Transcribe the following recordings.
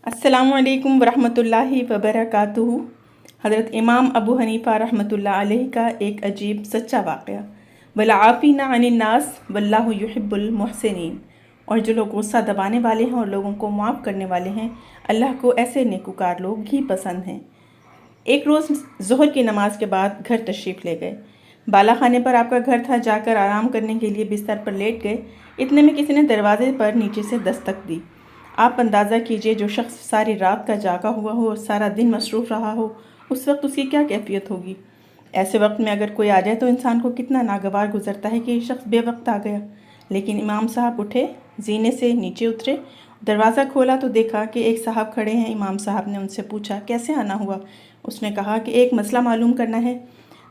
अस्सलामु अलैकुम वरहमतुल्लाहि वबरकातुहू। हज़रत इमाम अबू हनीफ़ा रहमतुल्लाह अलैह का एक अजीब सच्चा वाक़या। वलआफ़ीना अनिन्नास वल्लाहु युहिब्बुल मुहसिनीन। और जो लोग गुस्सा दबाने वाले हैं और लोगों को माफ़ करने वाले हैं, अल्लाह को ऐसे नेकुकार लोग ही पसंद हैं। एक रोज़ ज़ोहर की नमाज़ के बाद घर तशरीफ़ ले गए। बाला खाने पर आपका घर था, जाकर आराम करने के लिए बिस्तर पर लेट गए। इतने में किसी ने दरवाज़े पर नीचे से दस्तक दी। आप अंदाज़ा कीजिए, जो शख्स सारी रात का जागा हुआ हो और सारा दिन मसरूफ़ रहा हो, उस वक्त उसकी क्या कैफियत होगी। ऐसे वक्त में अगर कोई आ जाए तो इंसान को कितना नागवार गुजरता है कि ये शख्स बेवक्त आ गया। लेकिन इमाम साहब उठे, जीने से नीचे उतरे, दरवाज़ा खोला तो देखा कि एक साहब खड़े हैं। इमाम साहब ने उनसे पूछा, कैसे आना हुआ? उसने कहा कि एक मसला मालूम करना है।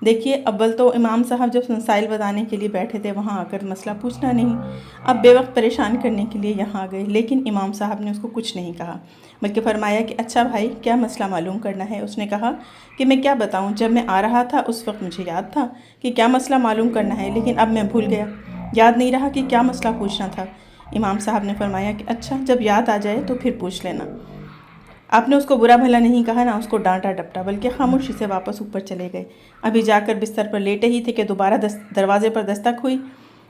देखिए, अव्वल तो इमाम साहब जब मसाइल बताने के लिए बैठे थे वहाँ आकर मसला पूछना नहीं, अब बेवक्त परेशान करने के लिए यहाँ आ गए। लेकिन इमाम साहब ने उसको कुछ नहीं कहा, बल्कि फरमाया कि अच्छा भाई, क्या मसला मालूम करना है? उसने कहा कि मैं क्या बताऊँ, जब मैं आ रहा था उस वक्त मुझे याद था कि क्या मसला मालूम करना है, लेकिन अब मैं भूल गया, याद नहीं रहा कि क्या मसला पूछना था। इमाम साहब ने फरमाया कि अच्छा, जब याद आ जाए तो फिर पूछ लेना। आपने उसको बुरा भला नहीं कहा, ना उसको डांटा डपटा, बल्कि खामोशी से वापस ऊपर चले गए। अभी जाकर बिस्तर पर लेटे ही थे कि दोबारा दरवाजे पर दस्तक हुई।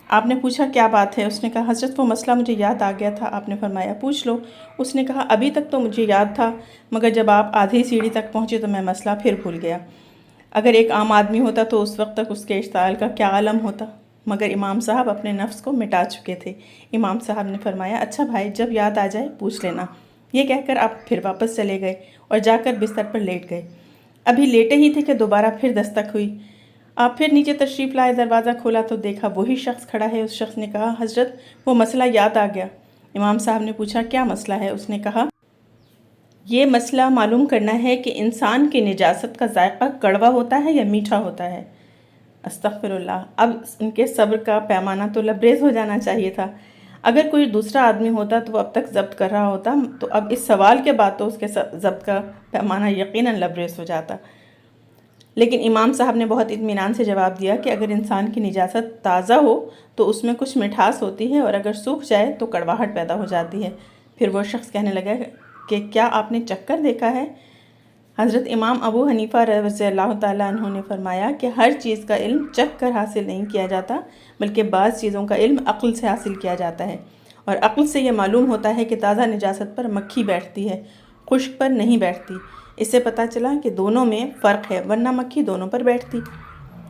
आपने पूछा, क्या बात है? उसने कहा, हज़रत वो मसला मुझे याद आ गया था। आपने फरमाया, पूछ लो। उसने कहा, अभी तक तो मुझे याद था, मगर जब आप आधी सीढ़ी तक पहुँचे तो मैं मसला फिर भूल गया। अगर एक आम आदमी होता तो उस वक्त तक उसके इश्ताल का क्या आलम होता, मगर इमाम साहब अपने नफ्स को मिटा चुके थे। इमाम साहब ने फरमाया, अच्छा भाई, जब याद आ जाए पूछ लेना। ये कहकर आप फिर वापस चले गए और जाकर बिस्तर पर लेट गए। अभी लेटे ही थे कि दोबारा फिर दस्तक हुई। आप फिर नीचे तशरीफ़ लाए, दरवाज़ा खोला तो देखा वही शख्स खड़ा है। उस शख्स ने कहा, हज़रत वो मसला याद आ गया। इमाम साहब ने पूछा, क्या मसला है? उसने कहा, ये मसला मालूम करना है कि इंसान की निजासत का जायका कड़वा होता है या मीठा होता है। अस्तग़फिरुल्लाह। अब उनके सब्र का पैमाना तो लबरेज़ हो जाना चाहिए था। अगर कोई दूसरा आदमी होता तो वो अब तक ज़ब्त कर रहा होता, तो अब इस सवाल के बाद तो उसके ज़ब्त का पैमाना यकीनन लबरेज़ हो जाता। लेकिन इमाम साहब ने बहुत इत्मीनान से जवाब दिया कि अगर इंसान की निजासत ताज़ा हो तो उसमें कुछ मिठास होती है, और अगर सूख जाए तो कड़वाहट पैदा हो जाती है। फिर वो शख्स कहने लगा कि क्या आपने चक्कर देखा है? हज़रत इमाम अबू हनीफ़ा रज़ियल्लाहु ताला अन्हु ने फरमाया कि हर चीज़ का इल्म चख कर हासिल नहीं किया जाता, बल्कि बाज़ चीज़ों का इल्म अक़्ल से हासिल किया जाता है। और अक़्ल से ये मालूम होता है कि ताज़ा निजासत पर मक्खी बैठती है, खुश्क पर नहीं बैठती। इससे पता चला कि दोनों में फ़र्क है, वरना मक्खी दोनों पर बैठती।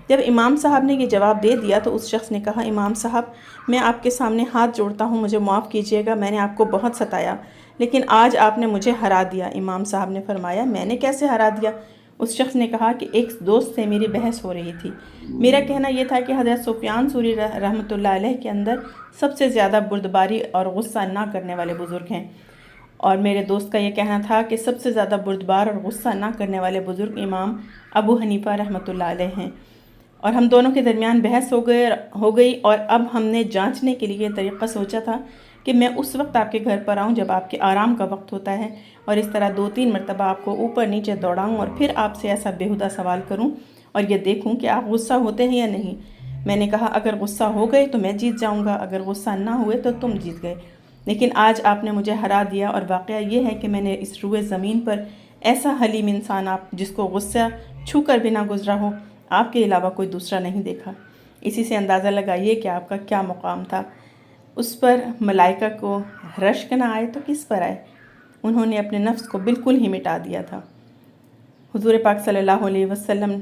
जब इमाम साहब ने ये जवाब दे दिया तो उस शख्स ने कहा, इमाम साहब, मैं आपके सामने हाथ जोड़ता हूँ, मुझे माफ़ कीजिएगा, मैंने आपको बहुत सताया, लेकिन आज आपने मुझे हरा दिया। इमाम साहब ने फरमाया, मैंने कैसे हरा दिया? उस शख्स ने कहा कि एक दोस्त से मेरी बहस हो रही थी। मेरा कहना यह था कि हज़रत सुफ़ियान सूरी रहमतुल्लाह अलैह के अंदर सबसे ज़्यादा बुर्दबारी और गुस्सा ना करने वाले बुज़ुर्ग हैं, और मेरे दोस्त का ये कहना था कि सबसे ज़्यादा बुर्दबार और गुस्सा ना करने वाले बुज़ुर्ग इमाम अबू हनीफ़ा रहमतुल्लाह अलैह हैं। और हम दोनों के दरमियान बहस हो गई और अब हमने जांचने के लिए तरीक़ा सोचा था कि मैं उस वक्त आपके घर पर आऊं जब आपके आराम का वक्त होता है, और इस तरह 2-3 मरतबा आपको ऊपर नीचे दौड़ाऊं और फिर आपसे ऐसा बेहुदा सवाल करूं और ये देखूं कि आप गुस्सा होते हैं या नहीं। मैंने कहा, अगर गुस्सा हो गए तो मैं जीत जाऊंगा, अगर गुस्सा ना हुए तो तुम जीत गए। लेकिन आज आपने मुझे हरा दिया, और वाक़या ये है कि मैंने इस रुए ज़मीन पर ऐसा हलीम इंसान, आप जिसको गुस्सा छू कर भी ना गुजरा हो, आपके अलावा कोई दूसरा नहीं देखा। इसी से अंदाज़ा लगाइए कि आपका क्या मुकाम था। उस पर मलाइका को रश्क न आए तो किस पर आए? उन्होंने अपने नफ्स को बिल्कुल ही मिटा दिया था। हुज़ूर पाक सल्लल्लाहु अलैहि वसल्लम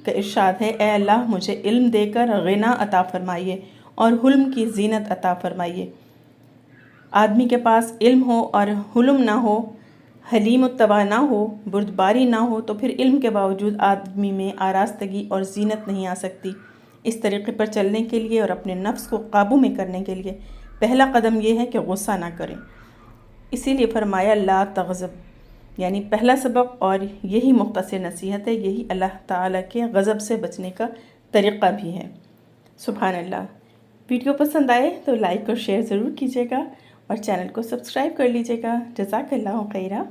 का इरशाद है, ए अल्लाह, मुझे इल्म देकर गिना अता फरमाइए और हुल्म की जीनत अता फरमाइए। आदमी के पास इल्म हो और हुल्म ना हो, हलीम तवा ना हो, बुर्दबारी ना हो, तो फिर इल्म के बावजूद आदमी में आरास्तगी और जीनत नहीं आ सकती। इस तरीक़े पर चलने के लिए और अपने नफ्स को काबू में करने के लिए पहला कदम यह है कि गुस्सा ना करें। इसीलिए फरमाया, ला तग़ज़ब, यानी पहला सबक, और यही मुख्तसर नसीहत है, यही अल्लाह ताला के गज़ब से बचने का तरीक़ा भी है। सुभान अल्लाह। वीडियो पसंद आए तो लाइक और शेयर ज़रूर कीजिएगा और चैनल को सब्सक्राइब कर लीजिएगा। जज़ाकल्लाहु खैरा।